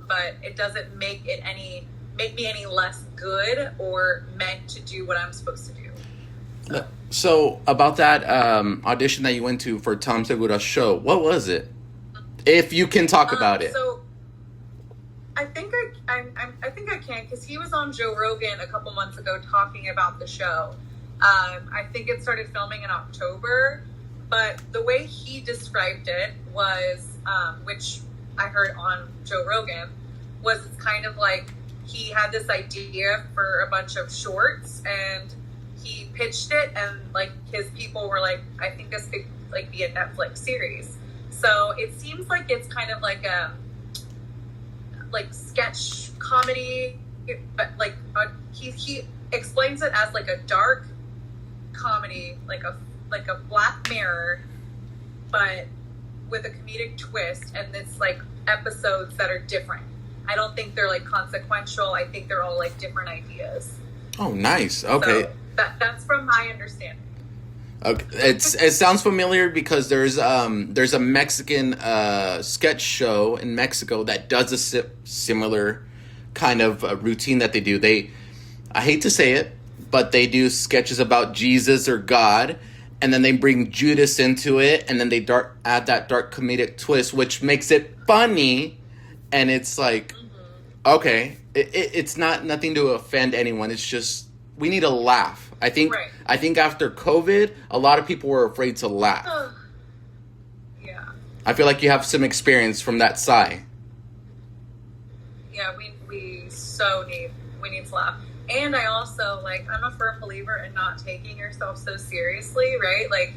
but it doesn't make me any less good or meant to do what I'm supposed to do. So about that audition that you went to for Tom Segura's show, what was it? If you can talk about it. So I think I think I can, because he was on Joe Rogan a couple months ago talking about the show. I think it started filming in October, but the way he described it was, which I heard on Joe Rogan, was it's kind of like he had this idea for a bunch of shorts and he pitched it, and like his people were like, I think this could like be a Netflix series. So it seems like it's kind of like a sketch comedy, but like he explains it as like a dark comedy, like a Black Mirror, but with a comedic twist, and it's like episodes that are different. I don't think they're like consequential. I think they're all like different ideas. Oh, nice. Okay. So that's from my understanding. Okay, it sounds familiar because there's a Mexican sketch show in Mexico that does a similar kind of routine that they do. I hate to say it, but they do sketches about Jesus or God, and then they bring Judas into it, and then they add that dark comedic twist, which makes it funny, and it's like, okay, it's nothing to offend anyone. It's just we need a laugh. I think after COVID, a lot of people were afraid to laugh. Yeah. I feel like you have some experience from that side. Yeah, we need to laugh. And I also, like, I'm a firm believer in not taking yourself so seriously, right? Like,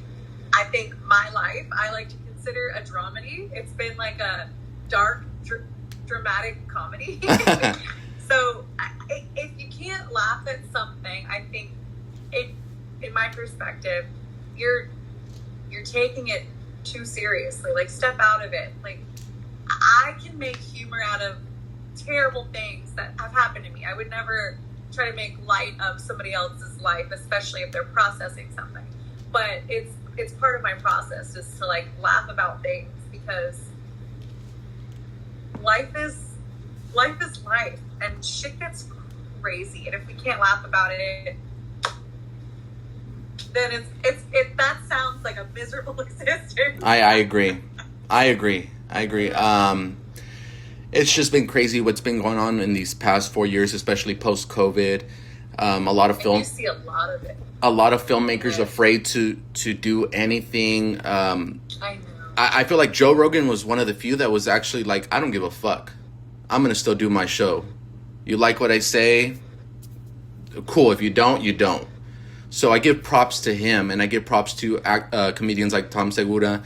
I think my life, I like to consider a dramedy. It's been like a dark, dramatic comedy. So if you can't laugh at something, I think, in my perspective, you're taking it too seriously. Like, step out of it. Like, I can make humor out of terrible things that have happened to me. I would never try to make light of somebody else's life, especially if they're processing something. But it's part of my process just to like laugh about things, because life is life, and shit gets crazy. And if we can't laugh about it, then that sounds like a miserable existence. I agree. It's just been crazy what's been going on in these past 4 years, especially post-COVID. A lot of you see a lot of it. A lot of filmmakers afraid to do anything. I know. I feel like Joe Rogan was one of the few that was actually like, I don't give a fuck. I'm going to still do my show. You like what I say? Cool. If you don't, you don't. So I give props to him, and I give props to comedians like Tom Segura.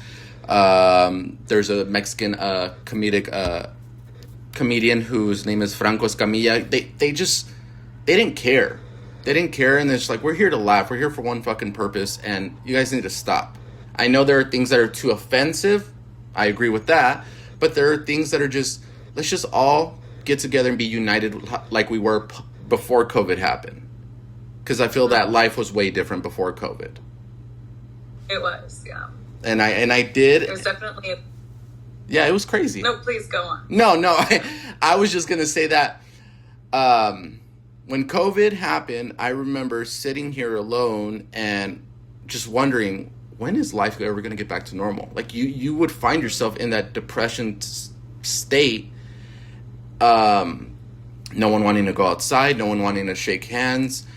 There's a Mexican comedian whose name is Franco Escamilla. They didn't care. They didn't care, and it's like, we're here to laugh. We're here for one fucking purpose, and you guys need to stop. I know there are things that are too offensive. I agree with that. But there are things that are just, let's just all get together and be united like we were before COVID happened. Because I feel that life was way different before COVID. It was, yeah. And I did. It was definitely yeah, it was crazy. No, please go on. No, I was just going to say that when COVID happened, I remember sitting here alone and just wondering, when is life ever going to get back to normal? Like, you would find yourself in that depression state. No one wanting to go outside, no one wanting to shake hands,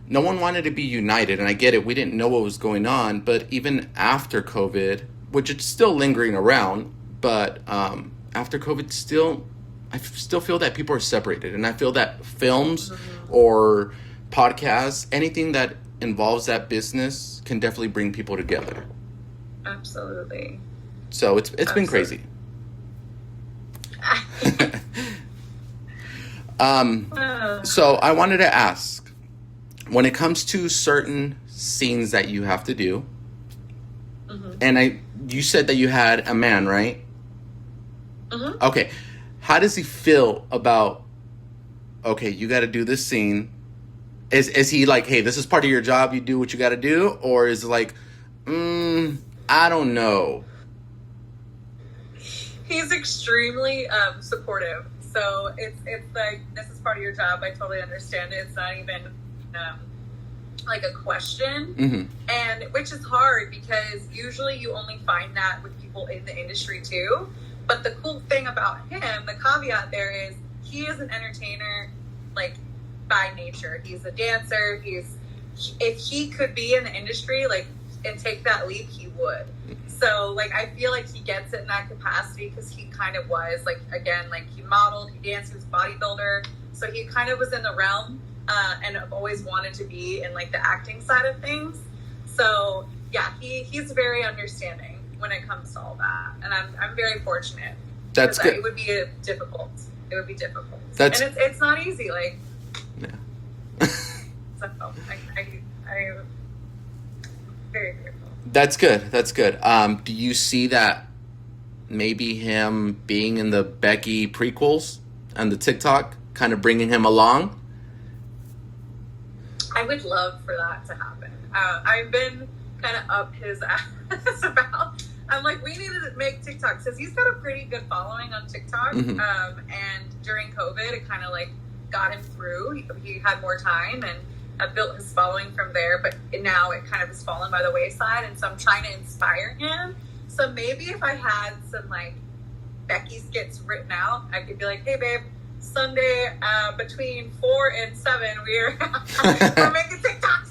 no one wanted to be united. And I get it, we didn't know what was going on, but even after COVID, which it's still lingering around, but after COVID, I still feel that people are separated. And I feel that films or podcasts, anything that involves that business can definitely bring people together. Absolutely. So it's been crazy. So I wanted to ask, when it comes to certain scenes that you have to do, and you said that you had a man, right? Okay. How does he feel about, okay, you got to do this scene? Is he like, hey, this is part of your job, you do what you got to do? Or is it like, I don't know? He's extremely supportive. So it's like, this is part of your job. I totally understand it. It's not even like a question, and which is hard because usually you only find that with people in the industry too. But the cool thing about him, the caveat there is, he is an entertainer, like, by nature. He's a dancer. If he could be in the industry, like, and take that leap, he would. So, like, I feel like he gets it in that capacity because he kind of was, like, again, like, he modeled, he danced, he was a bodybuilder. So he kind of was in the realm, and I've always wanted to be in, like, the acting side of things. So, yeah, he's very understanding when it comes to all that. And I'm very fortunate. That's good. It would be difficult. It would be difficult. And it's not easy, like... Yeah. So, I very grateful. That's good. That's good. Do you see that maybe him being in the Becky prequels and the TikTok kind of bringing him along? I would love for that to happen. I've been kind of up his ass about... I'm like, we need to make TikToks because he's got a pretty good following on TikTok. And during COVID, it kind of like got him through. He had more time and built his following from there. But now it kind of has fallen by the wayside. And so I'm trying to inspire him. So maybe if I had some like Becky skits written out, I could be like, hey, babe, Sunday between 4 and 7, we're making TikToks.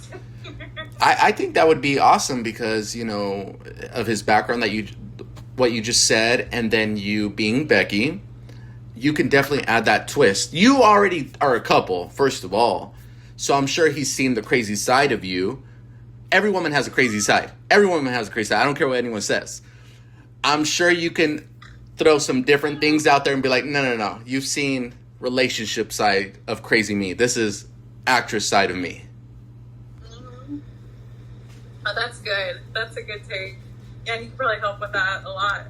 I think that would be awesome because, you know, of his background, what you just said, and then you being Becky, you can definitely add that twist. You already are a couple, first of all, so I'm sure he's seen the crazy side of you. Every woman has a crazy side. Every woman has a crazy side. I don't care what anyone says. I'm sure you can throw some different things out there and be like, no. You've seen relationship side of crazy me. This is actress side of me. Oh, that's good. That's a good take. Yeah, you can probably help with that a lot.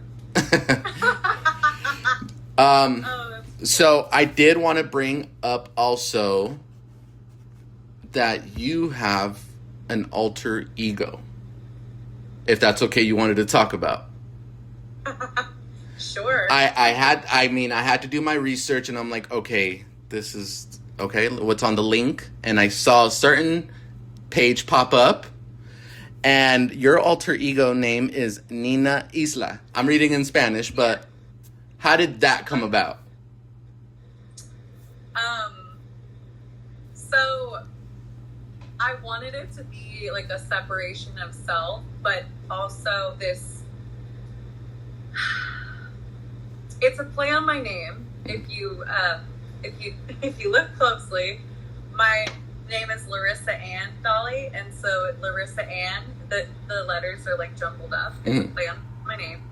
So I did want to bring up also that you have an alter ego. If that's okay, you wanted to talk about. Sure. I had to do my research, and I'm like, okay, this is okay. What's on the link? And I saw a certain page pop up. And your alter ego name is Nina Isla. I'm reading in Spanish, but how did that come about? So I wanted it to be like a separation of self, but also this, it's a play on my name. If you look closely, my name is Larissa Ann Dolly, and so Larissa Ann, the letters are like jumbled up. It's a play on my name.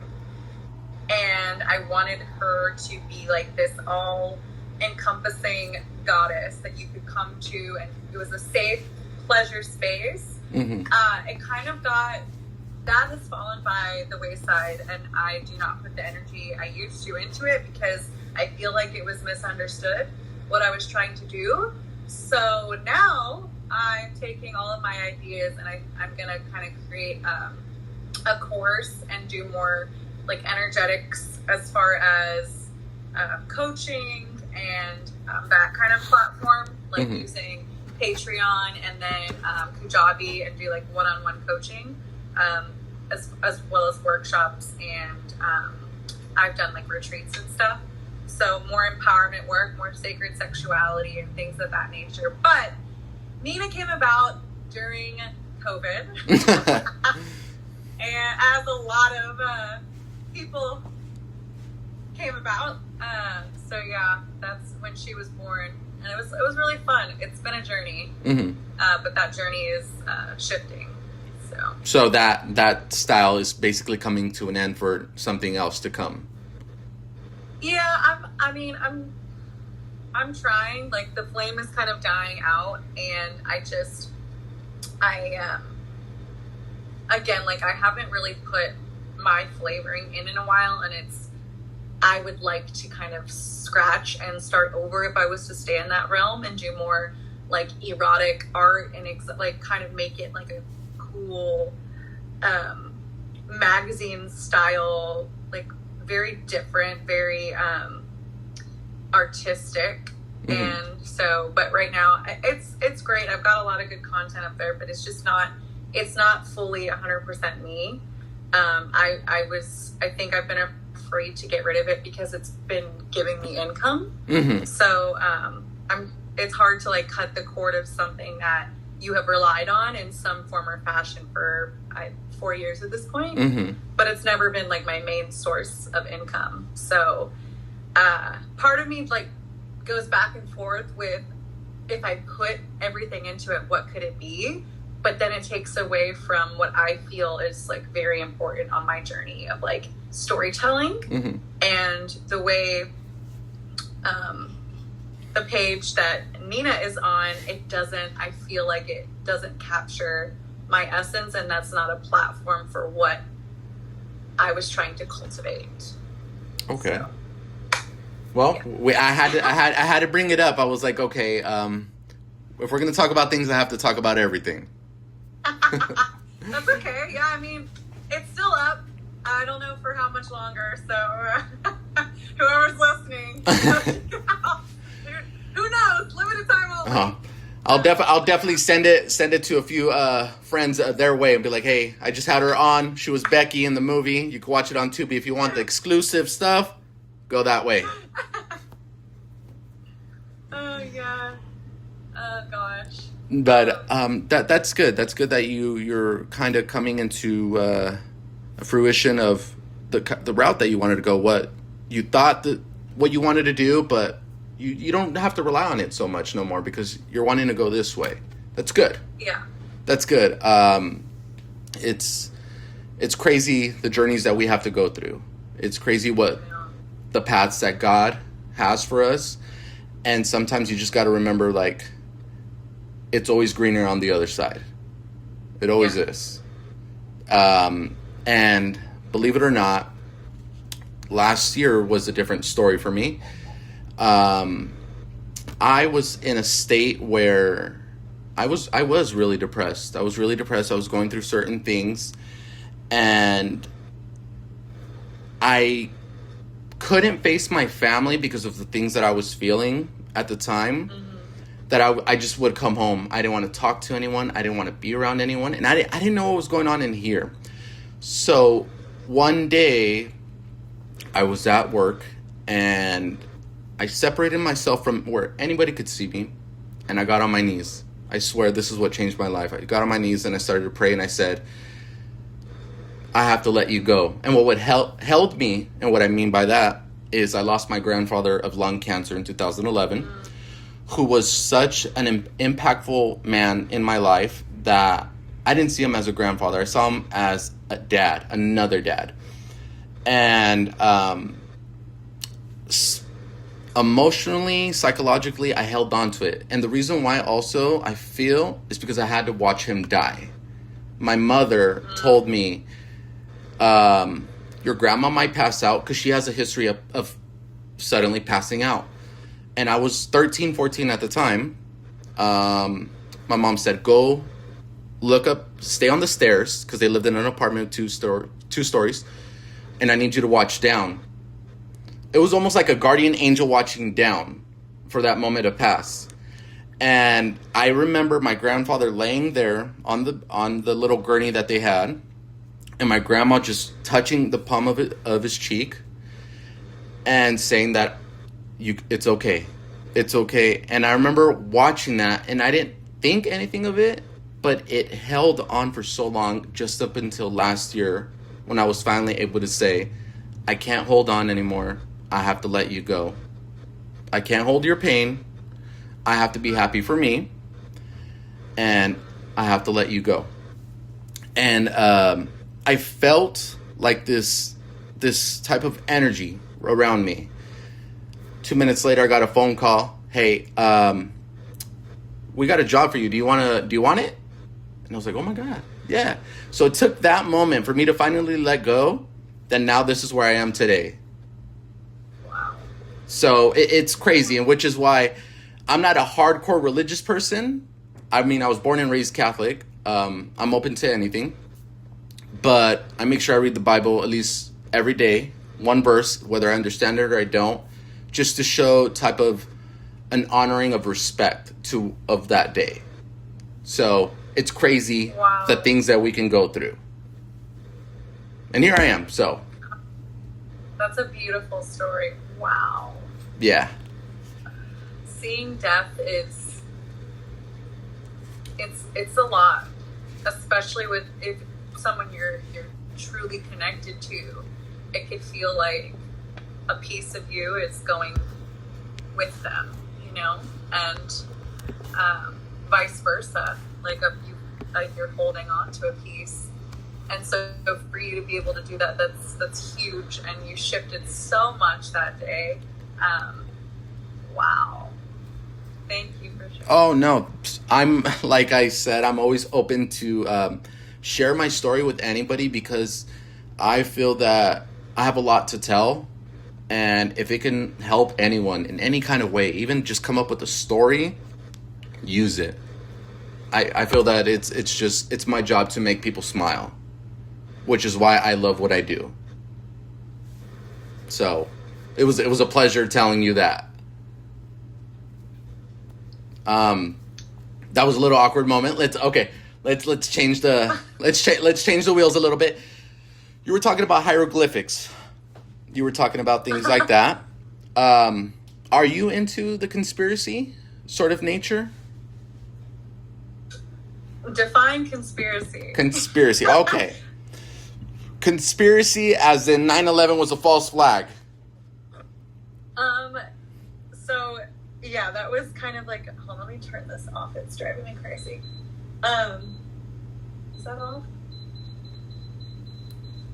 And I wanted her to be like this all-encompassing goddess that you could come to, and it was a safe pleasure space. It kind of that has fallen by the wayside, and I do not put the energy I used to into it because I feel like it was misunderstood what I was trying to do. So now I'm taking all of my ideas and I'm going to kind of create a course and do more like energetics as far as coaching and that kind of platform, like using Patreon and then Kajabi, and do like one-on-one coaching as well as workshops, and I've done like retreats and stuff. So more empowerment work, more sacred sexuality and things of that nature. But Nina came about during COVID. And as a lot of people came about. So yeah, that's when she was born. And it was really fun. It's been a journey. But that journey is shifting. So that style is basically coming to an end for something else to come. Yeah, I'm trying. Like, the flame is kind of dying out, and again, like, I haven't really put my flavoring in a while, and I would like to kind of scratch and start over if I was to stay in that realm and do more like erotic art and like kind of make it like a cool magazine style, like very different, very artistic. And so, but right now it's great. I've got a lot of good content up there, but it's not fully 100% me. I think I've been afraid to get rid of it because it's been giving me income. So it's hard to like cut the cord of something that you have relied on in some form or fashion for 4 years at this point. But it's never been like my main source of income. So part of me like goes back and forth with, if I put everything into it, what could it be? But then it takes away from what I feel is like very important on my journey of like storytelling. And the way the page that Nina is on, I feel like it doesn't capture my essence, and that's not a platform for what I was trying to cultivate. Okay. So, well, yeah. I had to bring it up. I was like, okay, if we're gonna talk about things, I have to talk about everything. That's okay. Yeah, I mean, it's still up. I don't know for how much longer. So whoever's listening, who knows? Limited time only. I'll definitely send it to a few friends their way and be like, hey, I just had her on. She was Becky in the movie. You can watch it on Tubi if you want the exclusive stuff. Go that way. Oh yeah. Oh gosh. But that's good. That's good that you're kind of coming into a fruition of the route that you wanted to go. What you thought what you wanted to do, but you don't have to rely on it so much no more because you're wanting to go this way. That's good. Yeah. That's good. It's crazy the journeys that we have to go through. It's crazy what the paths that God has for us, and sometimes you just got to remember like it's always greener on the other side. It always is. And believe it or not, last year was a different story for me. I was in a state where I was really depressed. I was going through certain things, and I couldn't face my family because of the things that I was feeling at the time. That I just would come home. I didn't want to talk to anyone. I didn't want to be around anyone. And I didn't know what was going on in here. So one day I was at work and I separated myself from where anybody could see me. And I got on my knees. I swear this is what changed my life. I got on my knees and I started to pray and I said, I have to let you go. And what held me, and what I mean by that, is I lost my grandfather of lung cancer in 2011. Who was such an impactful man in my life that I didn't see him as a grandfather. I saw him as a dad, another dad. And emotionally, psychologically, I held on to it. And the reason why also I feel is because I had to watch him die. My mother told me, your grandma might pass out because she has a history of suddenly passing out. And I was 13, 14 at the time. My mom said, go look up, stay on the stairs, because they lived in an apartment, two stories, and I need you to watch down. It was almost like a guardian angel watching down for that moment to pass. And I remember my grandfather laying there on the little gurney that they had, and my grandma just touching the palm of his cheek and saying that, it's okay. It's okay. And I remember watching that, and I didn't think anything of it, but it held on for so long, just up until last year, when I was finally able to say, I can't hold on anymore. I have to let you go. I can't hold your pain. I have to be happy for me, and I have to let you go. And I felt like this type of energy around me. 2 minutes later, I got a phone call. Hey, we got a job for you. Do you want it? And I was like, oh my God, yeah. So it took that moment for me to finally let go. Then now this is where I am today. Wow. So it's crazy, and which is why I'm not a hardcore religious person. I mean, I was born and raised Catholic. I'm open to anything, but I make sure I read the Bible at least every day, one verse, whether I understand it or I don't. just to show type of an honoring of respect to of that day. So it's crazy Wow. the things that we can go through. And here I am. So That's a beautiful story. Wow. yeah. Seeing death is it's a lot, especially with if someone you're truly connected to. It could feel like a piece of you is going with them, and vice versa. Like you're holding on to a piece, and so for you to be able to do that, that's huge. And you shifted so much that day. Wow. Thank you for sharing. Oh no, I'm like I said, I'm always open to share my story with anybody because I feel that I have a lot to tell, and if it can help anyone in any kind of way, even just come up with a story, use it. I feel that it's my job to make people smile, which is why I love what I do. So, it was a pleasure telling you that. That was a little awkward moment. Let's change let's change the wheels a little bit. You were talking about hieroglyphics. You were talking about things like that. Are you into the conspiracy sort of nature? Define conspiracy. Conspiracy. Okay. Conspiracy as in 9/11 was a false flag. So yeah, that was kind of like, hold on, let me turn this off. It's driving me crazy. Is that off?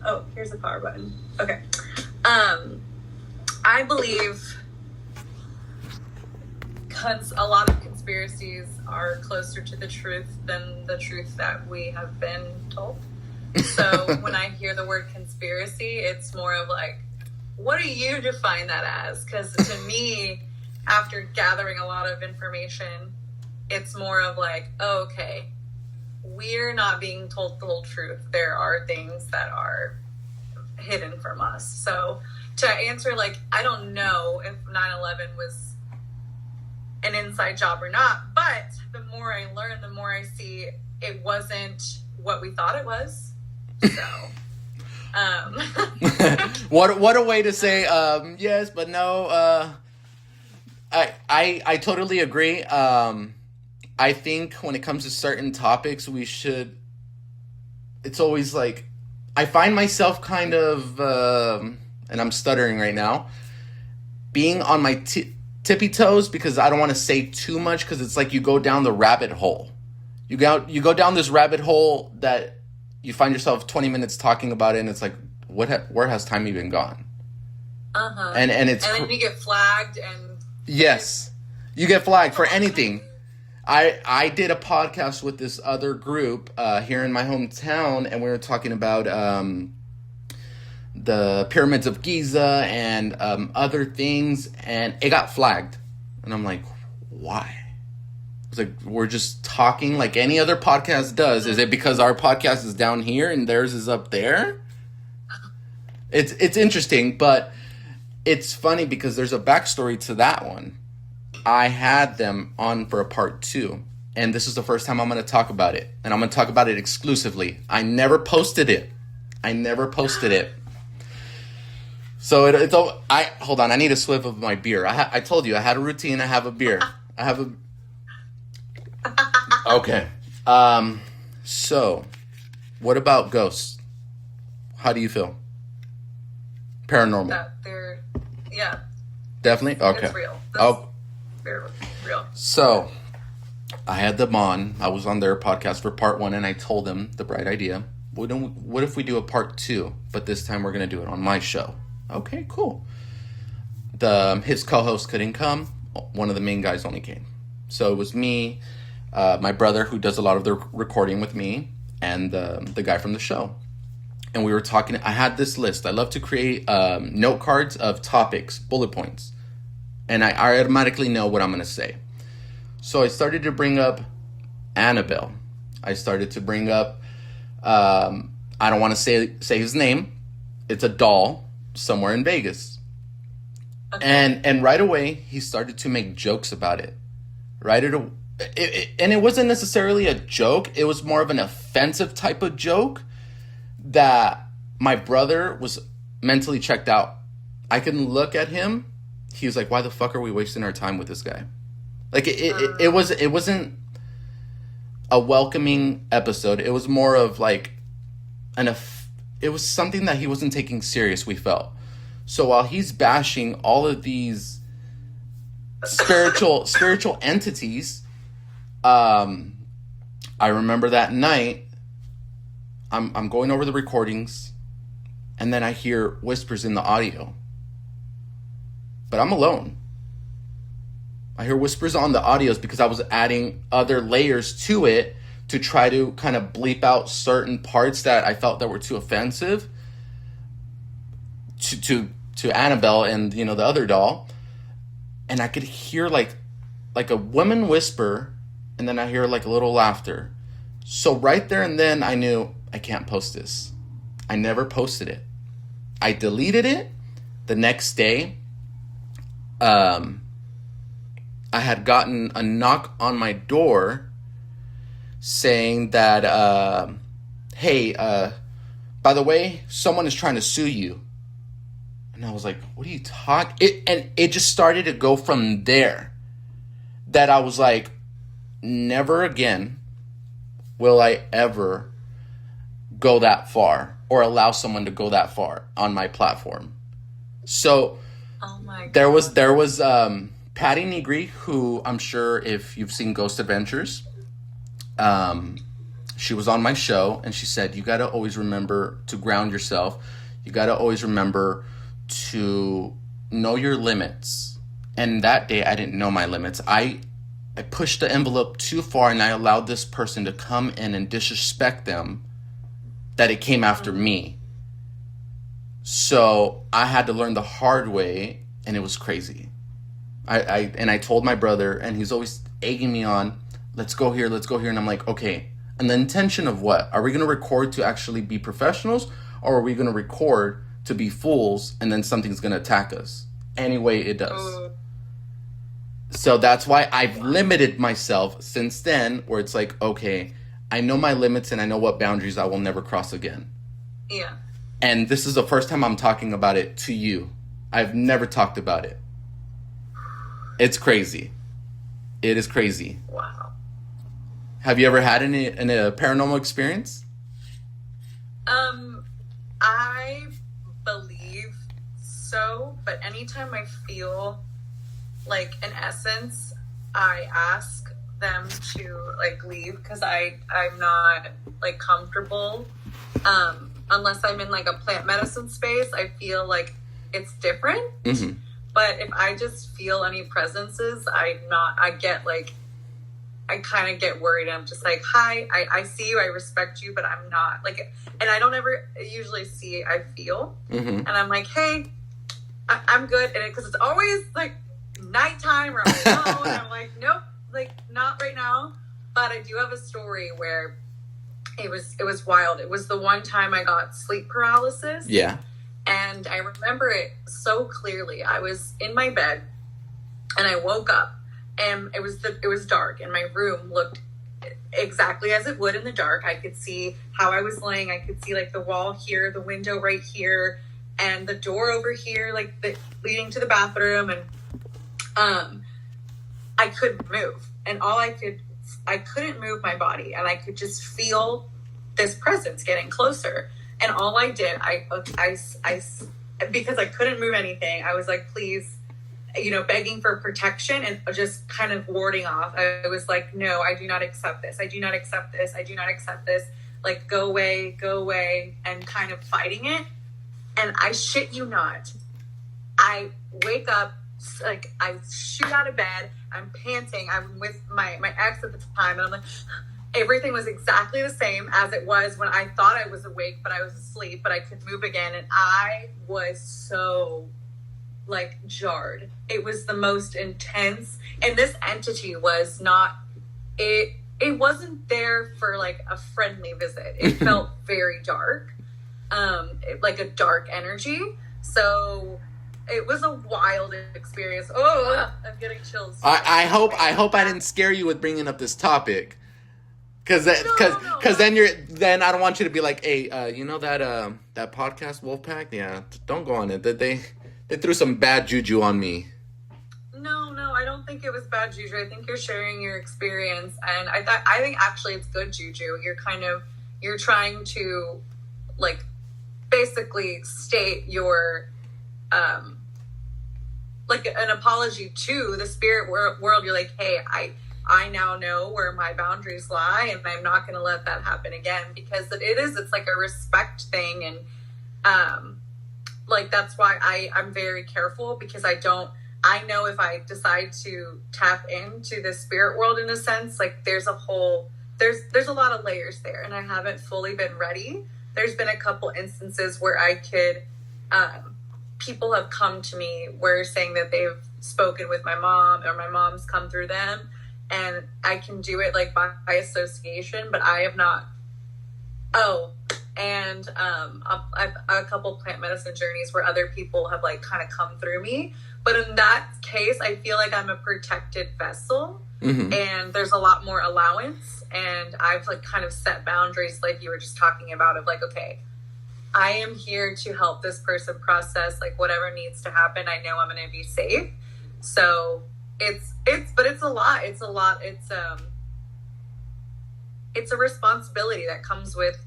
Oh, here's the power button. Okay. I believe a lot of conspiracies are closer to the truth than the truth that we have been told. So when I hear the word conspiracy, it's more of like, what do you define that as? Because to me, after gathering a lot of information, it's more of like, oh, okay, we're not being told the whole truth. There are things that are hidden from us. So to answer, like, I don't know if 9/11 was an inside job or not, but the more I learn, the more I see it wasn't what we thought it was. So what a way to say yes but no. I totally agree. I think when it comes to certain topics, we should, it's always like, I find myself kind of and I'm stuttering right now, being on my tippy toes because I don't want to say too much, because it's like you go down the rabbit hole. You go down this rabbit hole that you find yourself 20 minutes talking about it, and it's like, where has time even gone? Uh-huh. And then you get flagged and yes, you get flagged for anything. I did a podcast with this other group here in my hometown, and we were talking about the pyramids of Giza and other things, and it got flagged. And I'm like, why? It's like, we're just talking like any other podcast does. Is it because our podcast is down here and theirs is up there? It's interesting, but it's funny because there's a backstory to that one. I had them on for a part 2, and this is the first time I'm going to talk about it, and I'm going to talk about it exclusively. I never posted it. So it's all. Hold on. I need a swift of my beer. I told you I had a routine. I have a beer. Okay. So, what about ghosts? How do you feel? Paranormal. Yeah. Definitely. Okay. It's real. Very real. So, I had them on. I was on their podcast for part 1, and I told them the bright idea. What if we do a part 2, but this time we're going to do it on my show? Okay, cool. His co-host couldn't come. One of the main guys only came. So it was me, my brother who does a lot of the recording with me, and the guy from the show. And we were talking. I had this list. I love to create note cards of topics, bullet points. And I automatically know what I'm going to say. So I started to bring up Annabelle. I started to bring up, I don't want to say his name. It's a doll somewhere in Vegas. Okay. And right away he started to make jokes about it. Right, and it wasn't necessarily a joke. It was more of an offensive type of joke that my brother was mentally checked out. I can look at him. He was like, "Why the fuck are we wasting our time with this guy?" Like it wasn't a welcoming episode. It was more of like it was something that he wasn't taking serious. We felt so while he's bashing all of these spiritual entities. I remember that night. I'm going over the recordings, and then I hear whispers in the audio. But I'm alone. I hear whispers on the audios because I was adding other layers to it to try to kind of bleep out certain parts that I felt that were too offensive to Annabelle and the other doll. And I could hear like a woman whisper, and then I hear like a little laughter. So right there and then I knew I can't post this. I never posted it. I deleted it. The next day, I had gotten a knock on my door saying that, hey, by the way, someone is trying to sue you. And I was like, what are you talking? And it just started to go from there. That I was like, never again will I ever go that far or allow someone to go that far on my platform. So Oh my God. there was Patty Negri, who I'm sure if you've seen Ghost Adventures, she was on my show, and she said, you got to always remember to ground yourself. You got to always remember to know your limits. And that day I didn't know my limits. I pushed the envelope too far, and I allowed this person to come in and disrespect them, that it came after me. So I had to learn the hard way, and it was crazy. I told my brother, and he's always egging me on, let's go here. And I'm like, okay. And the intention of what? Are we going to record to actually be professionals, or are we going to record to be fools, and then something's going to attack us? Anyway, it does. So that's why I've limited myself since then, where it's like, okay, I know my limits and I know what boundaries I will never cross again. Yeah. And this is the first time I'm talking about it to you. I've never talked about it. It's crazy. It is crazy. Wow. Have you ever had any paranormal experience? I believe so, but anytime I feel like an essence, I ask them to like leave, because I'm not like comfortable unless I'm in like a plant medicine space. I feel like it's different. Mm-hmm. But if I just feel any presences, I kind of get worried. I'm just like, hi, I see you, I respect you, but I'm not like, and I don't ever usually see, I feel. Mm-hmm. And I'm like, hey, I'm good. And because it's always like nighttime or I'm alone, and I'm like, nope, like not right now. But I do have a story where it was wild. It was the one time I got sleep paralysis. Yeah. And I remember it so clearly. I was in my bed and I woke up, and it was dark, and my room looked exactly as it would in the dark. I could see how I was laying. I could see like the wall here, the window right here, and the door over here, like leading to the bathroom. And I couldn't move, and I couldn't move my body, and I could just feel this presence getting closer. And all I did, I because I couldn't move anything, I was like, please, begging for protection and just kind of warding off. I was like, no, I do not accept this. I do not accept this. I do not accept this. Like, go away, and kind of fighting it. And I shit you not, I wake up, like, I shoot out of bed. I'm panting. I'm with my ex at the time, and I'm like, everything was exactly the same as it was when I thought I was awake, but I was asleep, but I could move again. And I was so, like, jarred. It was the most intense. And this entity was not, it wasn't there for, like, a friendly visit. It felt very dark, like a dark energy. So it was a wild experience. Oh, I'm getting chills. I hope I didn't scare you with bringing up this topic. Cause No. then I don't want you to be like, hey, you know that podcast Wolfpack? Yeah, don't go on it. They threw some bad juju on me. No, I don't think it was bad juju. I think you're sharing your experience, and I think actually it's good juju. You're trying to, like, basically state your like an apology to the spirit world. You're like, hey, I now know where my boundaries lie, and I'm not going to let that happen again, because it's like a respect thing, and like that's why I'm very careful, because I know if I decide to tap into the spirit world in a sense, like there's a lot of layers there, and I haven't fully been ready. There's been a couple instances where people have come to me where saying that they've spoken with my mom, or my mom's come through them, and I can do it like by association, but I have not. Oh, and I've a couple plant medicine journeys where other people have like kind of come through me. But in that case, I feel like I'm a protected vessel, and there's a lot more allowance, and I've like kind of set boundaries, like you were just talking about, of like, okay, I am here to help this person process like whatever needs to happen. I know I'm going to be safe. So it's a lot. It's a responsibility that comes with,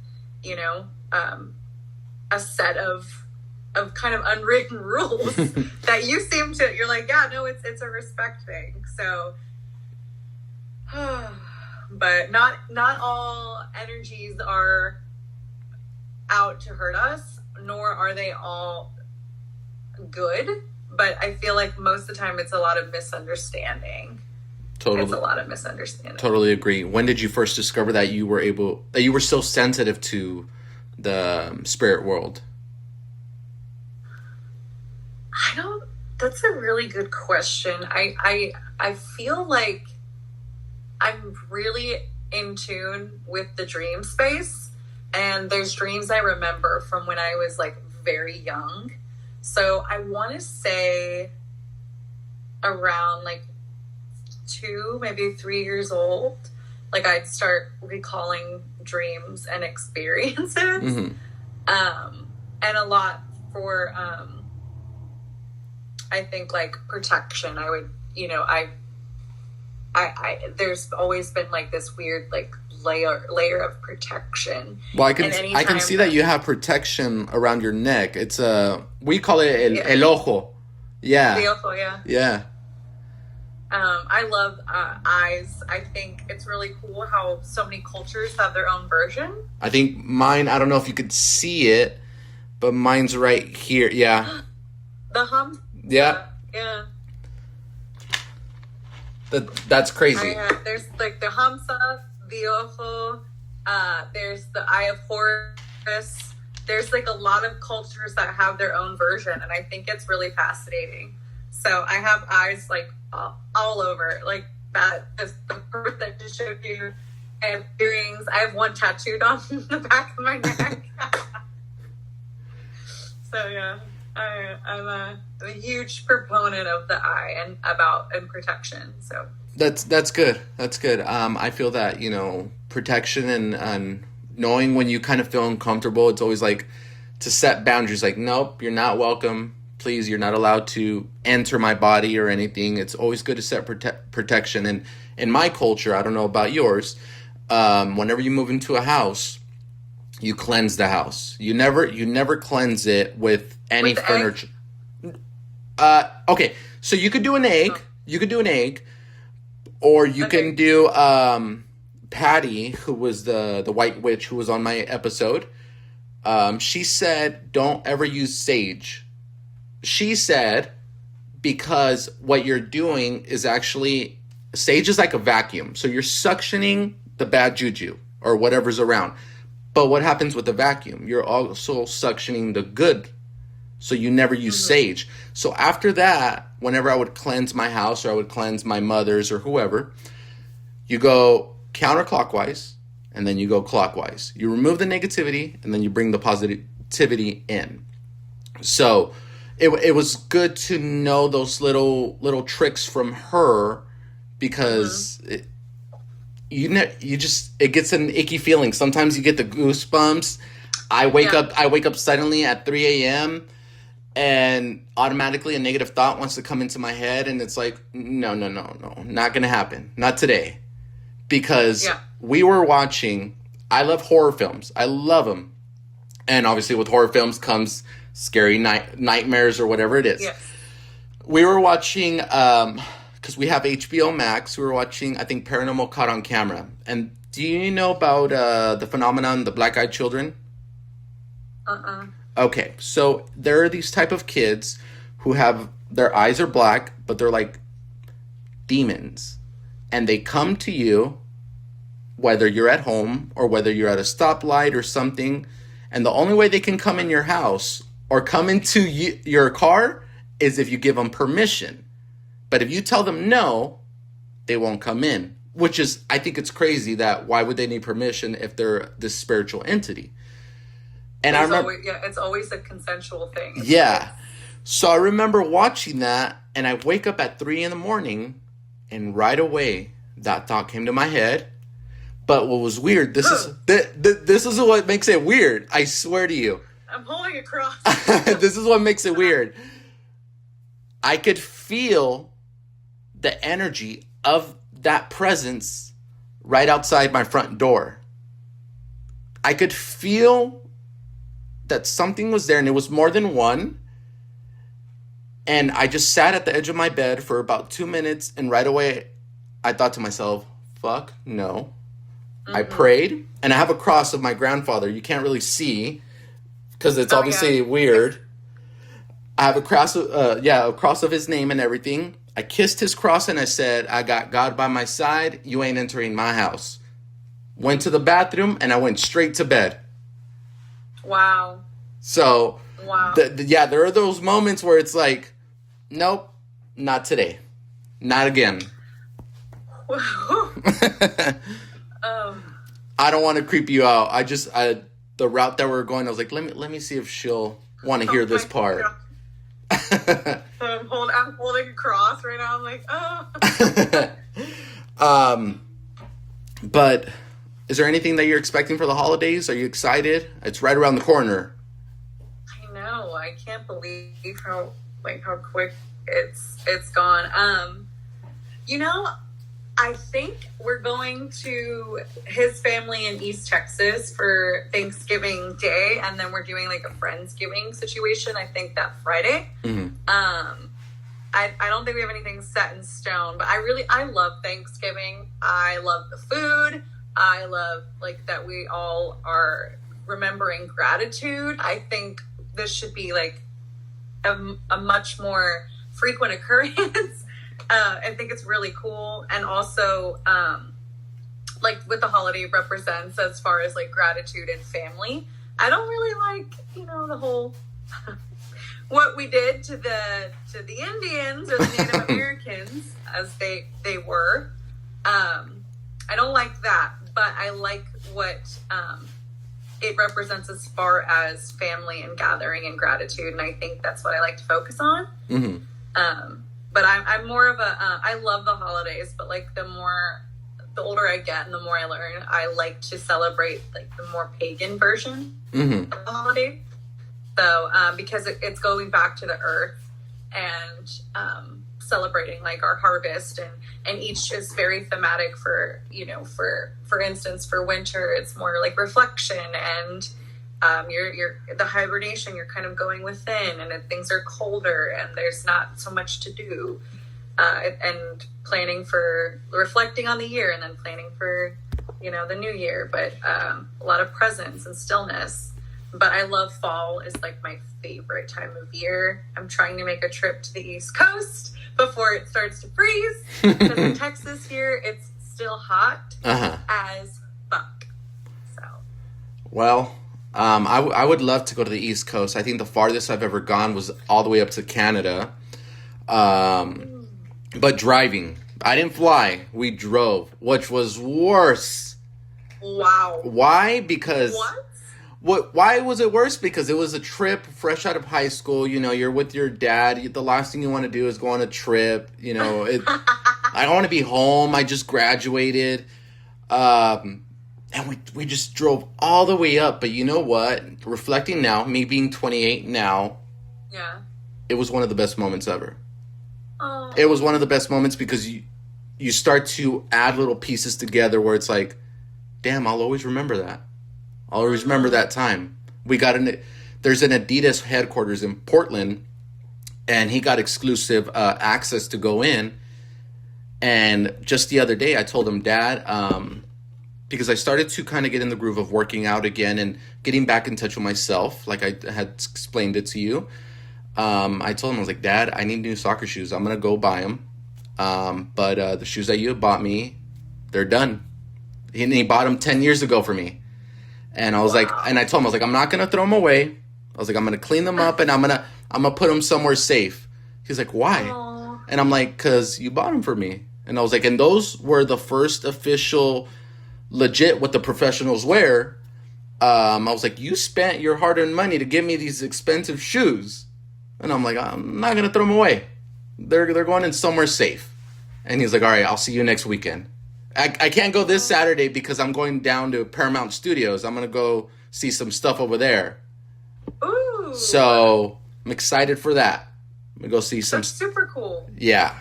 a set of kind of unwritten rules that you're like, yeah, no, it's a respect thing. So, but not all energies are out to hurt us, nor are they all good. But I feel like most of the time it's a lot of misunderstanding. Totally. It's a lot of misunderstanding. Totally agree. When did you first discover that you were so sensitive to the spirit world? That's a really good question. I feel like I'm really in tune with the dream space, and there's dreams I remember from when I was like very young. So I want to say around like 2, maybe 3 years old, like I'd start recalling dreams and experiences. And a lot for I think like protection. I would, I there's always been like this weird like layer of protection. Well, I can see that you have protection around your neck. It's we call it el ojo. Yeah. The ojo, yeah. Yeah. I love eyes. I think it's really cool how so many cultures have their own version. I think mine, I don't know if you could see it, but mine's right here. Yeah. The hum? Yeah. Yeah. That's crazy. There's like the Hamsa, the Ojo, there's the Eye of Horus. There's like a lot of cultures that have their own version, and I think it's really fascinating. So I have eyes like all over, like that is the bird that just showed you. I have earrings. I have one tattooed on the back of my neck. So yeah, I'm a huge proponent of the eye and protection. So that's good. That's good. I feel that protection and knowing when you kind of feel uncomfortable. It's always like to set boundaries. Like, nope, you're not welcome. Please, you're not allowed to enter my body or anything. It's always good to set protection. And in my culture, I don't know about yours, whenever you move into a house, you cleanse the house. You never cleanse it with any furniture. Okay, so you could do an egg. You could do an egg, or you can do Patty, who was the white witch who was on my episode. She said, don't ever use sage. She said, because what you're doing is actually, sage is like a vacuum. So you're suctioning the bad juju or whatever's around. But what happens with the vacuum? You're also suctioning the good. So you never use sage. So after that, whenever I would cleanse my house or I would cleanse my mother's or whoever, you go counterclockwise and then you go clockwise. You remove the negativity and then you bring the positivity in. So it was good to know those little tricks from her because you just it gets an icky feeling. Sometimes you get the goosebumps. I wake up suddenly at 3 a.m. and automatically a negative thought wants to come into my head, and it's like, no, no, no, no, not gonna happen, not today, because we were watching. I love horror films. I love them, and obviously with horror films comes scary nightmares or whatever it is. Yes. We were watching because we have HBO Max. We were watching, I think, Paranormal Caught on Camera. And do you know about the phenomenon, the black-eyed children? Okay, so there are these type of kids who have their eyes are black, but they're like demons, and they come to you, whether you're at home or whether you're at a stoplight or something, and the only way they can come in your house or come into your car is if you give them permission. But if you tell them no, they won't come in, which is, I think it's crazy that why would they need permission if they're this spiritual entity? And I remember, it's always a consensual thing. Yeah. So I remember watching that, and I wake up at 3 a.m, and right away that thought came to my head. But what was weird, this is what makes it weird. I swear to you. I'm holding a cross. This is what makes it weird. I could feel the energy of that presence right outside my front door. I could feel that something was there, and it was more than one. And I just sat at the edge of my bed for about 2 minutes, and right away I thought to myself, fuck no. I prayed, and I have a cross of my grandfather. You can't really see because it's obviously weird. I have a cross of his name and everything. I kissed his cross and I said, I got God by my side. You ain't entering my house. Went to the bathroom and I went straight to bed. Wow. So, there are those moments where it's like, nope, not today. Not again. I don't want to creep you out. The route that we're going, I was like, let me see if she'll want to hear this part. I'm holding a cross right now. I'm like, oh. But is there anything that you're expecting for the holidays? Are you excited? It's right around the corner. I know. I can't believe how quick it's gone. I think we're going to his family in East Texas for Thanksgiving Day, and then we're doing like a Friendsgiving situation, I think that Friday. Mm-hmm. I don't think we have anything set in stone, but I love Thanksgiving. I love the food. I love like that we all are remembering gratitude. I think this should be like a much more frequent occurrence. I think it's really cool. And also, like what the holiday represents as far as like gratitude and family. I don't really like, the whole, what we did to the Indians or the Native Americans as they were. I don't like that, but I like what, it represents as far as family and gathering and gratitude. And I think that's what I like to focus on. Mm-hmm. But I'm more of I love the holidays, but like the older I get and the more I learn, I like to celebrate like the more pagan version of the holiday. So, because it's going back to the earth and celebrating like our harvest, and each is very thematic for instance, for winter, it's more like reflection and you're the hibernation, you're kind of going within, and things are colder and there's not so much to do, and planning for reflecting on the year and then planning for the new year, but a lot of presence and stillness. But I love fall. Is like my favorite time of year. I'm trying to make a trip to the East Coast before it starts to freeze, because in Texas here it's still hot as fuck. So well, I would love to go to the East Coast. I think the farthest I've ever gone was all the way up to Canada. But driving. I didn't fly. We drove, which was worse. Wow. Why? Because what? Why was it worse? Because it was a trip fresh out of high school. You know, you're with your dad. The last thing you want to do is go on a trip. You know, I want to be home. I just graduated. And we just drove all the way up. But you know what? Reflecting now, me being 28 now, Yeah. it was one of the best moments ever. Oh. It was one of the best moments because you start to add little pieces together where it's like, damn, I'll always remember that. I'll always remember that time. There's an Adidas headquarters in Portland, and he got exclusive access to go in. And just the other day, I told him, Dad, because I started to kind of get in the groove of working out again and getting back in touch with myself, like I had explained it to you. I told him, I was like, Dad, I need new soccer shoes. I'm going to go buy them. But the shoes that you have bought me, they're done. He bought them 10 years ago for me. And I was like, and I told him, I was like, I'm not going to throw them away. I was like, I'm going to clean them up and I'm going to put them somewhere safe. He's like, why? Aww. And I'm like, cause you bought them for me. And I was like, and those were the first official legit what the professionals wear. I was like, you spent your hard-earned money to give me these expensive shoes. And I'm like, I'm not going to throw them away. They're going in somewhere safe. And he's like, all right, I'll see you next weekend. I can't go this Saturday because I'm going down to Paramount Studios. I'm going to go see some stuff over there. Ooh. So I'm excited for that. I'm going to go see some. That's super cool. Yeah.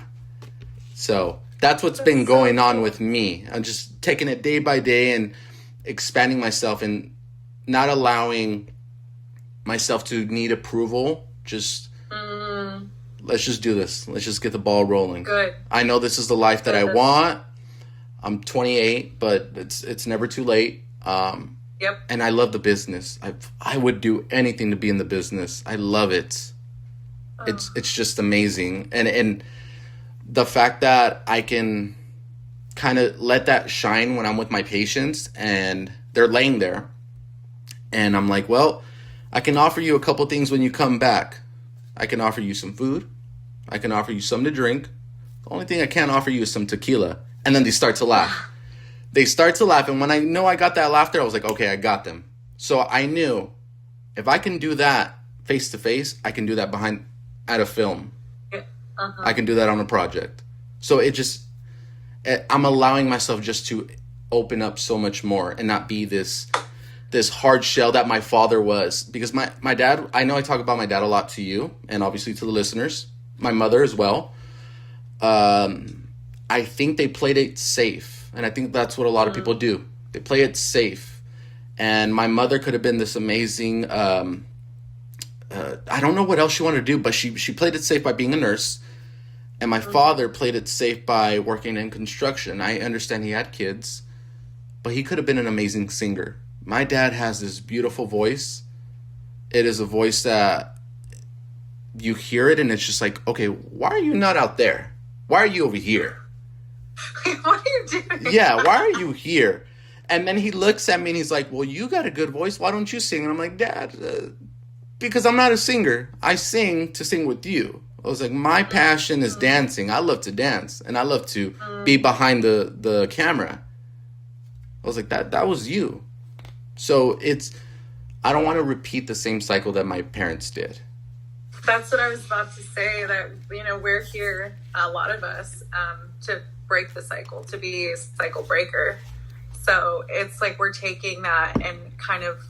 So that's what's been going on with me. I'm just taking it day by day and expanding myself and not allowing myself to need approval. Just let's just do this. Let's just get the ball rolling. Good. I know this is the life that I want. I'm 28, but it's never too late. Yep. And I love the business. I would do anything to be in the business. I love it. It's just amazing. And the fact that I can kind of let that shine when I'm with my patients and they're laying there. And I'm like, well, I can offer you a couple things when you come back. I can offer you some food. I can offer you something to drink. The only thing I can't offer you is some tequila. And then they start to laugh. They start to laugh. And when I know I got that laughter, I was like, okay, I got them. So I knew if I can do that face to face, I can do that at a film. I can do that on a project. So I'm allowing myself just to open up so much more and not be this hard shell that my father was. Because my dad, I know I talk about my dad a lot to you and obviously to the listeners, my mother as well. I think they played it safe. And I think that's what a lot of people do. They play it safe. And my mother could have been this amazing, I don't know what else she wanted to do, but she played it safe by being a nurse. And my father played it safe by working in construction. I understand he had kids, but he could have been an amazing singer. My dad has this beautiful voice. It is a voice that you hear it and it's just like, okay, why are you not out there? Why are you over here? What are you doing? Yeah, why are you here? And then he looks at me and he's like, well, you got a good voice. Why don't you sing? And I'm like, Dad, because I'm not a singer. I sing to sing with you. I was like, my passion is dancing. I love to dance. And I love to be behind the camera. I was like, that was you. So I don't want to repeat the same cycle that my parents did. That's what I was about to say, that, we're here, a lot of us, to break the cycle, to be a cycle breaker. So it's like we're taking that and kind of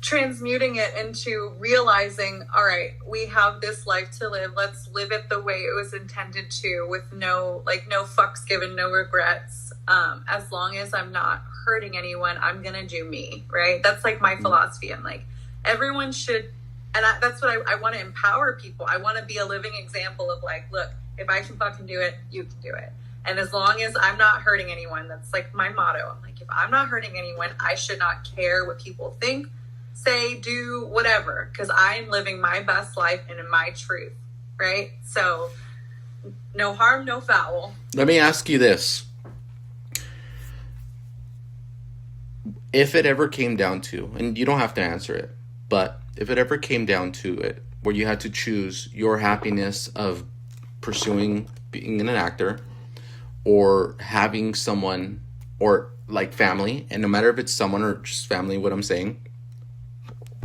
transmuting it into realizing, all right, we have this life to live. Let's live it the way it was intended to, with no fucks given, no regrets. As long as I'm not hurting anyone, I'm going to do me, right? That's like my philosophy. I'm like, everyone should, and that's what I want to empower people. I want to be a living example of like, look, if I can fucking do it, you can do it. And as long as I'm not hurting anyone, that's like my motto. I'm like, if I'm not hurting anyone, I should not care what people think, say, do, whatever, because I'm living my best life and in my truth, right? So no harm, no foul. Let me ask you this. If it ever came down to, and you don't have to answer it, but if it ever came down to it, where you had to choose your happiness of pursuing being an actor or having someone or like family, and no matter if it's someone or just family, what I'm saying,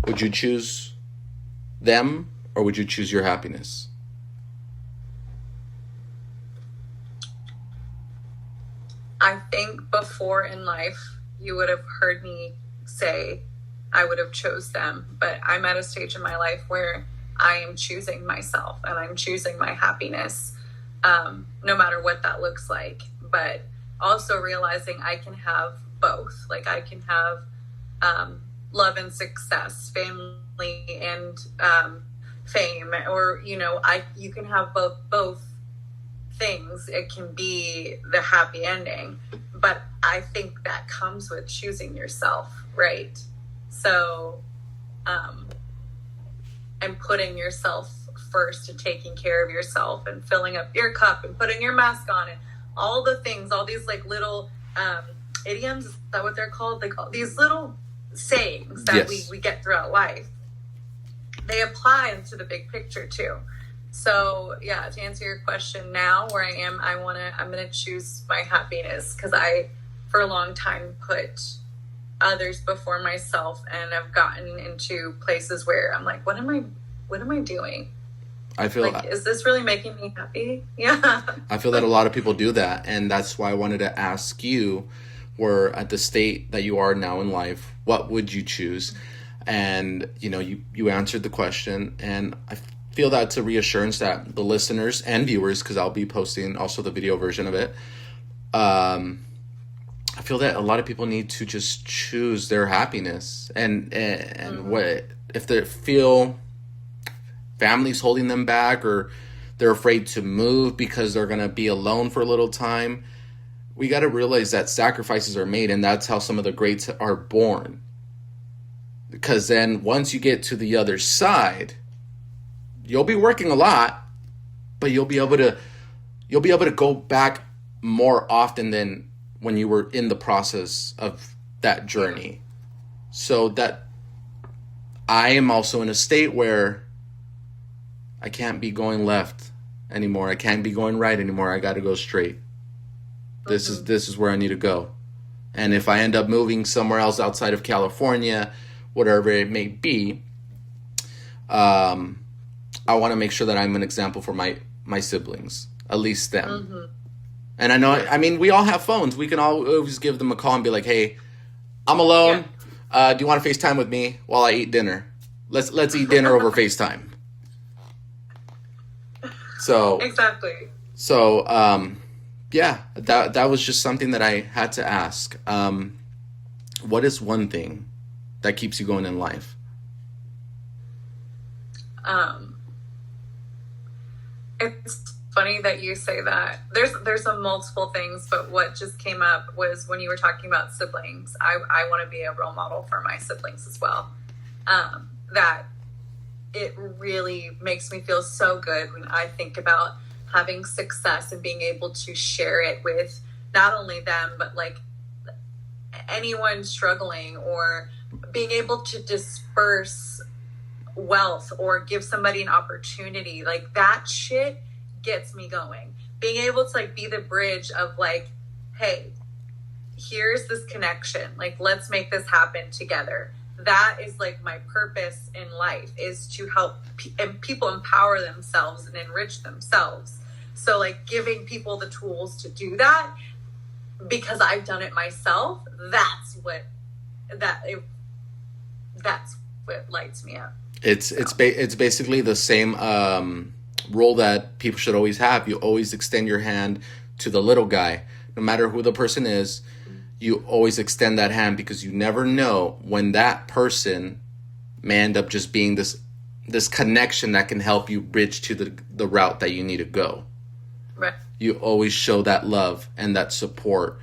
would you choose them or would you choose your happiness? I think before in life, you would have heard me say I would have chose them. But I'm at a stage in my life where I am choosing myself and I'm choosing my happiness, no matter what that looks like. But also realizing I can have both. Like I can have love and success, family and fame, or you can have both things. It can be the happy ending, but I think that comes with choosing yourself, right? So, and putting yourself first and taking care of yourself and filling up your cup and putting your mask on and all the things, all these like little idioms, is that what they're called? Like these little sayings that Yes. we get throughout life. They apply to the big picture too. So yeah, to answer your question, now where I am, I'm gonna choose my happiness, because I, for a long time, put others before myself, and I've gotten into places where I'm like, what am I doing? I feel Like, is this really making me happy? Yeah. I feel that a lot of people do that, and that's why I wanted to ask you, were at the state that you are now in life, what would you choose? And you answered the question, and I feel that's a reassurance that the listeners and viewers, because I'll be posting also the video version of it, I feel that a lot of people need to just choose their happiness, and what if they feel families holding them back, or they're afraid to move because they're going to be alone for a little time. We got to realize that sacrifices are made, and that's how some of the greats are born. Because then once you get to the other side, you'll be working a lot, but you'll be able to go back more often than when you were in the process of that journey. So that I am also in a state where I can't be going left anymore. I can't be going right anymore. I got to go straight. This is where I need to go. And if I end up moving somewhere else outside of California, whatever it may be, I want to make sure that I'm an example for my siblings, at least them. And I mean, we all have phones. We can always give them a call and be like, hey, I'm alone. Do you want to FaceTime with me while I eat dinner? Let's eat dinner over FaceTime. So Exactly. So yeah, that was just something that I had to ask. What is one thing that keeps you going in life? It's funny that you say that. There's a multiple things, but what just came up was when you were talking about siblings. I want to be a role model for my siblings as well. That it really makes me feel so good when I think about having success and being able to share it with not only them, but like anyone struggling, or being able to disperse wealth or give somebody an opportunity. Like that shit gets me going. Being able to like be the bridge of like, hey, here's this connection. Like, let's make this happen together. That is like my purpose in life, is to help people empower themselves and enrich themselves. So like giving people the tools to do that, because I've done it myself, that's what lights me up. It's basically the same role that people should always have. You always extend your hand to the little guy, no matter who the person is. You always extend that hand, because you never know when that person may end up just being this connection that can help you bridge to the route that you need to go. Right. You always show that love and that support.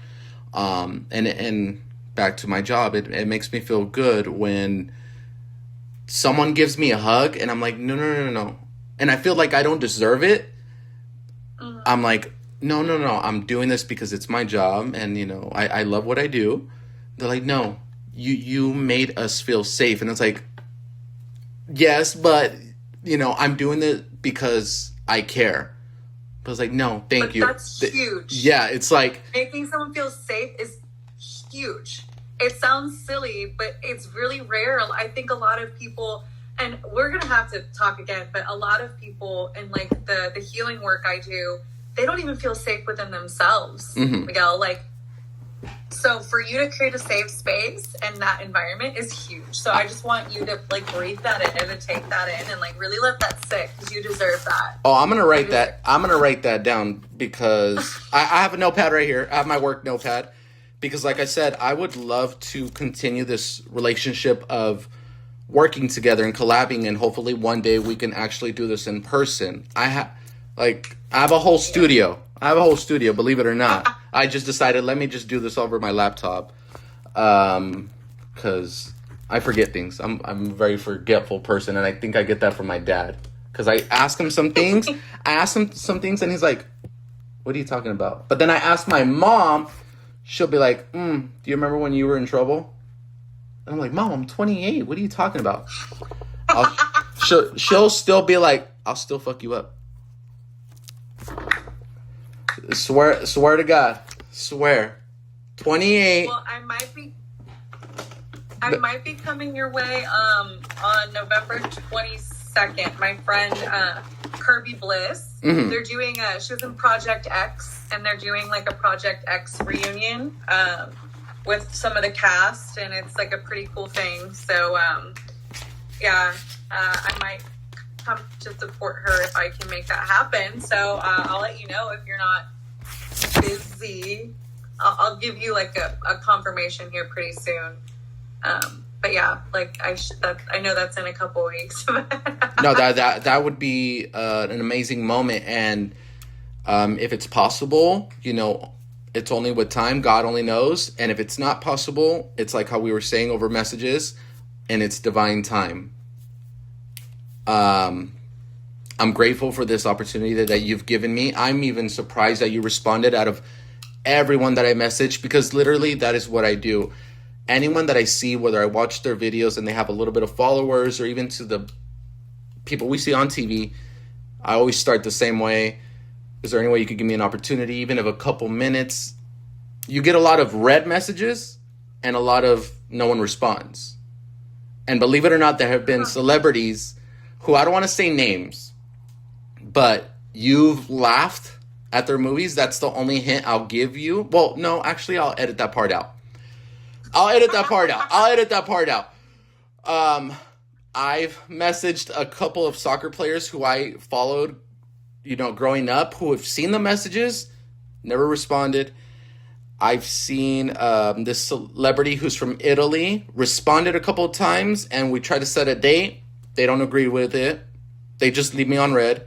And back to my job, it makes me feel good when someone gives me a hug and I'm like, no. And I feel like I don't deserve it. I'm like, no, I'm doing this because it's my job, and I love what I do. They're like, no, you made us feel safe. And it's like, yes, but I'm doing it because I care. But it's like, no, thank you. That's huge. Yeah, it's like making someone feel safe is huge. It sounds silly, but it's really rare. I think a lot of people, and we're going to have to talk again, but a lot of people in like the healing work I do, they don't even feel safe within themselves, Miguel. Like, so for you to create a safe space and that environment is huge. So I just want you to like breathe that in and take that in and like really let that sit, because you deserve that. Oh, I'm gonna write that. I'm gonna write that down, because I have a notepad right here. I have my work notepad, because like I said, I would love to continue this relationship of working together and collabing, and hopefully one day we can actually do this in person. I have a whole studio. Believe it or not. I just decided, let me just do this over my laptop, because I forget things. I'm a very forgetful person, and I think I get that from my dad. Because I ask him some things, and he's like, "What are you talking about?" But then I ask my mom, she'll be like, "Do you remember when you were in trouble?" And I'm like, "Mom, I'm 28. What are you talking about?" She'll still be like, "I'll still fuck you up." Swear to God. Swear. 28. Well, I might be coming your way on November 22nd. My friend Kirby Bliss, they're doing she was in Project X, and they're doing like a Project X reunion with some of the cast, and it's like a pretty cool thing. So I might come to support her if I can make that happen. So I'll let you know if you're not busy. I'll give you like a confirmation here pretty soon. But yeah, like I know that's in a couple weeks. No, that would be an amazing moment, and if it's possible, it's only with time. God only knows, and if it's not possible, it's like how we were saying over messages, and it's divine time. I'm grateful for this opportunity that you've given me. I'm even surprised that you responded out of everyone that I messaged, because literally that is what I do. Anyone that I see, whether I watch their videos and they have a little bit of followers, or even to the people we see on TV, I always start the same way. Is there any way you could give me an opportunity, even of a couple minutes? You get a lot of read messages and a lot of no one responds. And believe it or not, there have been celebrities who, I don't want to say names, but you've laughed at their movies. That's the only hint I'll give you. Well, no, actually, I'll edit that part out. I've messaged a couple of soccer players who I followed, growing up, who have seen the messages, never responded. I've seen this celebrity who's from Italy responded a couple of times, and we tried to set a date. They don't agree with it. They just leave me on red.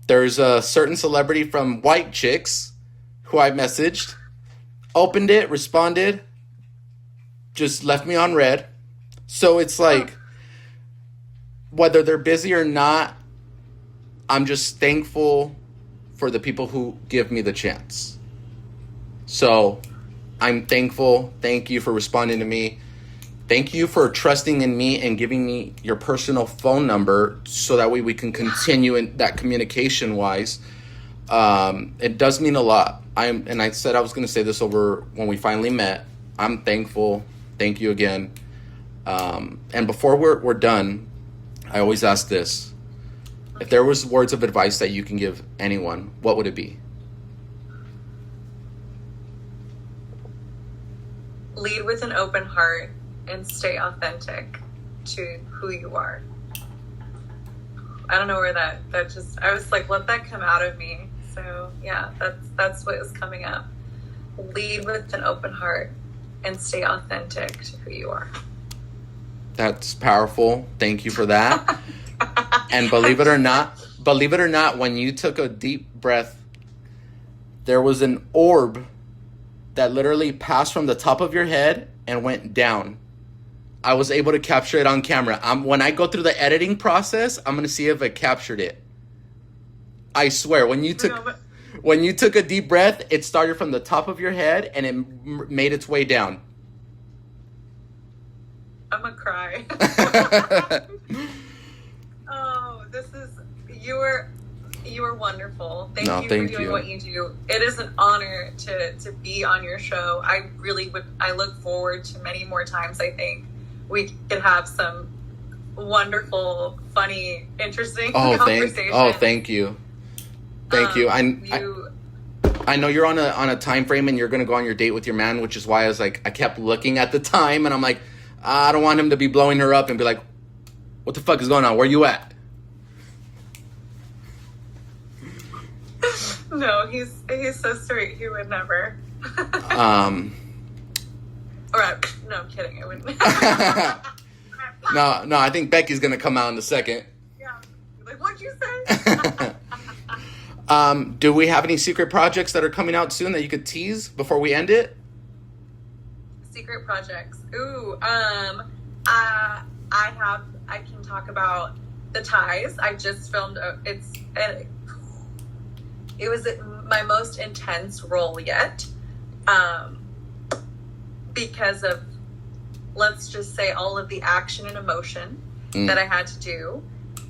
There's a certain celebrity from White Chicks who I messaged, opened it, responded, just left me on red. So it's like, whether they're busy or not, I'm just thankful for the people who give me the chance. So I'm thankful. Thank you for responding to me. Thank you for trusting in me and giving me your personal phone number, so that way we can continue in that communication wise. It does mean a lot. And I said I was going to say this over when we finally met. I'm thankful. Thank you again. And before we're done, I always ask this. If there was words of advice that you can give anyone, what would it be? Lead with an open heart and stay authentic to who you are. I don't know where that just, I was like, let that come out of me. So yeah, that's what is coming up. Lead with an open heart and stay authentic to who you are. That's powerful. Thank you for that. And believe it or not, when you took a deep breath, there was an orb that literally passed from the top of your head and went down. I was able to capture it on camera. When I go through the editing process, I'm going to see if I captured it. I swear, when you took a deep breath, it started from the top of your head and it made its way down. I'm gonna cry. Oh, You are wonderful. Thank No, you for thank doing you. what you do. It is an honor to be on your show. I look forward to many more times. I think we could have some wonderful, funny, interesting conversations. Thank you. Thank you. I know you're on a time frame and you're going to go on your date with your man, which is why I was like, I kept looking at the time and I'm like, I don't want him to be blowing her up and be like, what the fuck is going on? Where you at? No, he's so straight. He would never. Or no, I'm kidding. I wouldn't. No, I think Becky's going to come out in a second. Yeah. Like, what'd you say? Do we have any secret projects that are coming out soon that you could tease before we end it? Secret projects. Ooh, I can talk about The Ties. I just filmed. It was my most intense role yet, because of, let's just say, all of the action and emotion that I had to do.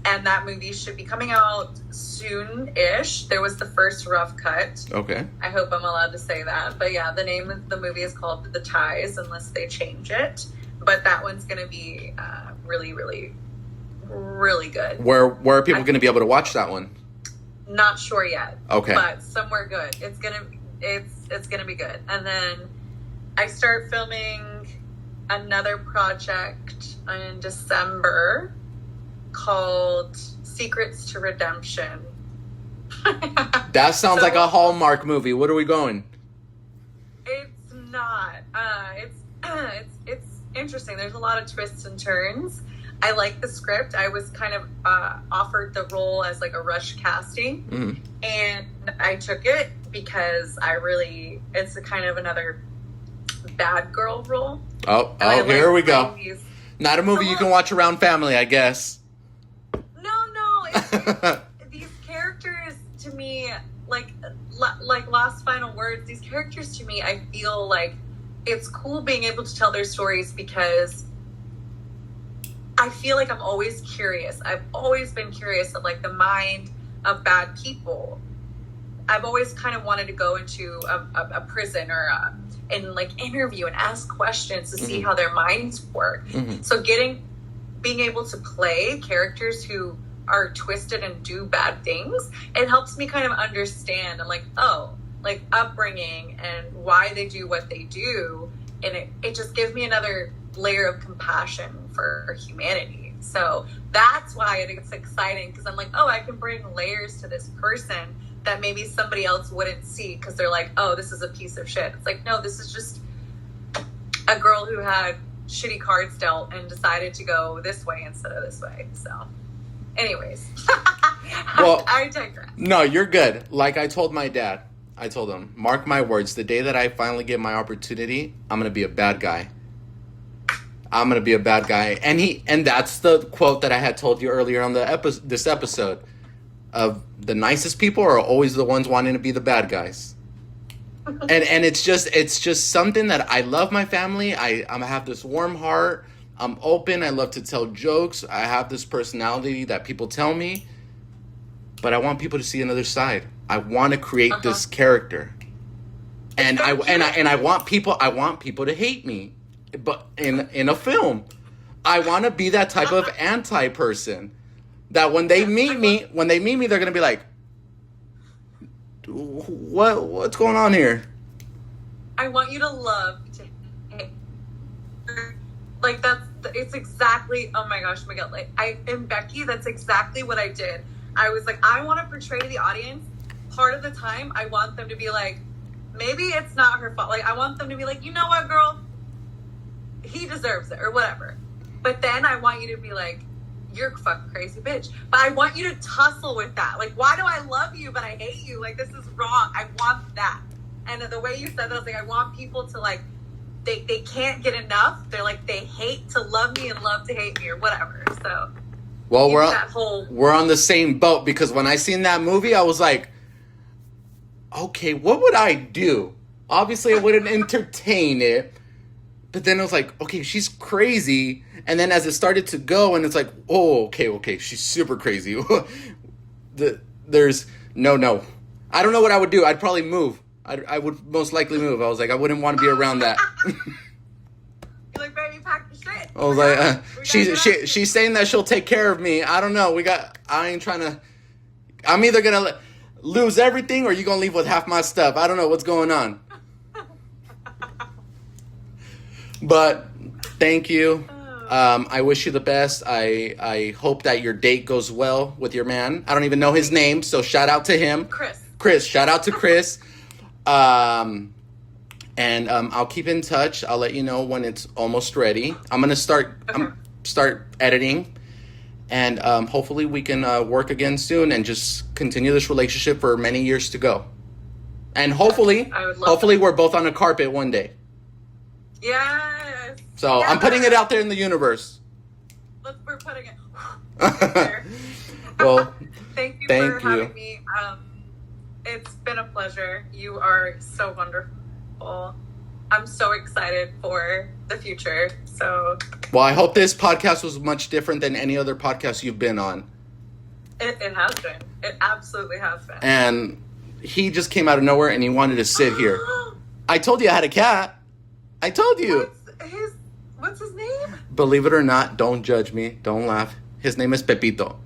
And that movie should be coming out soon-ish. There was the first rough cut. Okay. I hope I'm allowed to say that. But yeah, the name of the movie is called The Ties, unless they change it. But that one's going to be really, really, really good. Where are people going to be able to watch that one? Not sure yet. Okay. But somewhere good. It's gonna be good. And then I start filming another project in December called Secrets to Redemption. That sounds like a Hallmark movie. What are we going? It's not. It's interesting. There's a lot of twists and turns. I like the script. I was kind of offered the role as like a rush casting, and I took it because it's a kind of another bad girl role. Oh, here we go. Not a movie you can watch around family, I guess. No. These characters to me, like Last Final Words, these characters to me, I feel like it's cool being able to tell their stories because I feel like I'm always curious. I've always been curious of like the mind of bad people. I've always kind of wanted to go into a prison or and like interview and ask questions to see how their minds work. So being able to play characters who are twisted and do bad things, it helps me kind of understand and like, like upbringing and why they do what they do. And it just gives me another layer of compassion for humanity. So that's why it's exciting, because I'm like, I can bring layers to this person that maybe somebody else wouldn't see because they're like, this is a piece of shit. It's like, no, this is just a girl who had shitty cards dealt and decided to go this way instead of this way. So anyways, well, I digress. No, you're good. Like I told my dad, I told him, mark my words, the day that I finally get my opportunity, I'm going to be a bad guy. I'm going to be a bad guy. And that's the quote that I had told you earlier on this episode of the nicest people are always the ones wanting to be the bad guys. and it's just something that I love my family. I have this warm heart. I'm open. I love to tell jokes. I have this personality that people tell me, but I want people to see another side. I want to create this character. And I want people to hate me. But in a film, I want to be that type of anti-person that when they meet me, they're going to be like, what's going on here? I want you to love to hate. Like it's exactly, oh my gosh, Miguel, like and Becky, that's exactly what I did. I was like, I want to portray to the audience, part of the time, I want them to be like, maybe it's not her fault. Like, I want them to be like, you know what, girl? He deserves it, or whatever. But then I want you to be like, you're a fucking crazy bitch. But I want you to tussle with that. Like, why do I love you, but I hate you? Like, this is wrong. I want that. And the way you said that, I was like, I want people to, like, they can't get enough. They're like, they hate to love me and love to hate me, or whatever. So, well, we're on the same boat, because when I seen that movie, I was like, okay, what would I do? Obviously, I wouldn't entertain it. But then it was like, okay, she's crazy. And then as it started to go, and it's like, oh, okay, she's super crazy. there's no. I don't know what I would do. I'd probably move. I would most likely move. I was like, I wouldn't want to be around that. You're like, baby, pack the shit. I was like, she's saying that she'll take care of me. I don't know. I ain't trying to. I'm either gonna lose everything or you gonna leave with half my stuff. I don't know what's going on. But thank you. I wish you the best. I hope that your date goes well with your man. I don't even know his name, so shout out to him. Chris. Shout out to Chris. And I'll keep in touch. I'll let you know when it's almost ready. I'm gonna start editing, and hopefully we can work again soon and just continue this relationship for many years to go. And hopefully we're both on a carpet one day. Yes. So I'm putting it out there in the universe. We're putting it. Well, thank you for having me. It's been a pleasure. You are so wonderful. I'm so excited for the future. So. Well, I hope this podcast was much different than any other podcast you've been on. It has been. It absolutely has been. And he just came out of nowhere and he wanted to sit here. I told you I had a cat. I told you. What's his name? Believe it or not, don't judge me. Don't laugh. His name is Pepito.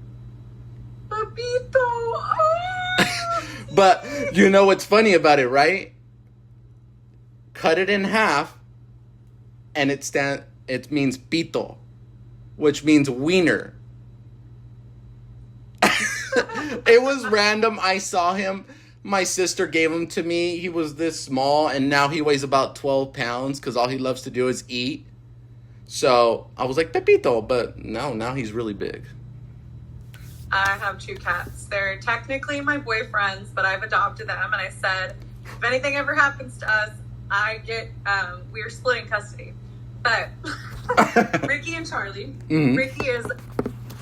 Pepito. Oh, but you know what's funny about it, right? Cut it in half, and it means pito, which means wiener. It was random. I saw him. My sister gave him to me. He was this small, and now he weighs about 12 pounds because all he loves to do is eat. So I was like, Pepito, but no, now he's really big. I have 2 cats. They're technically my boyfriend's, but I've adopted them, and I said, if anything ever happens to us, we're splitting custody. But Ricky and Charlie, Ricky is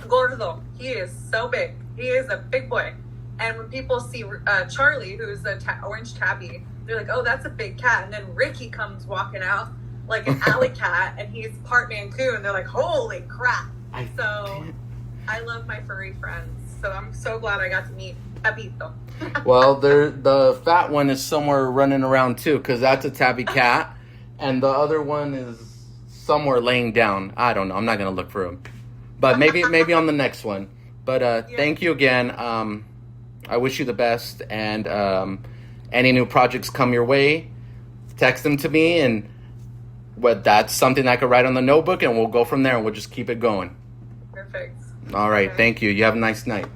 gordo. He is so big. He is a big boy. And when people see Charlie, who's an orange tabby, they're like, oh, that's a big cat. And then Ricky comes walking out like an alley cat, and he's part Mancoon. They're like, holy crap. I love my furry friends. So I'm so glad I got to meet Pepito. Well, the fat one is somewhere running around too, because that's a tabby cat. And the other one is somewhere laying down. I don't know. I'm not going to look for him. But maybe on the next one. But Thank you again. I wish you the best, and any new projects come your way, text them to me, and that's something I could write on the notebook, and we'll go from there, and we'll just keep it going. Perfect. All right, Thank you. You have a nice night.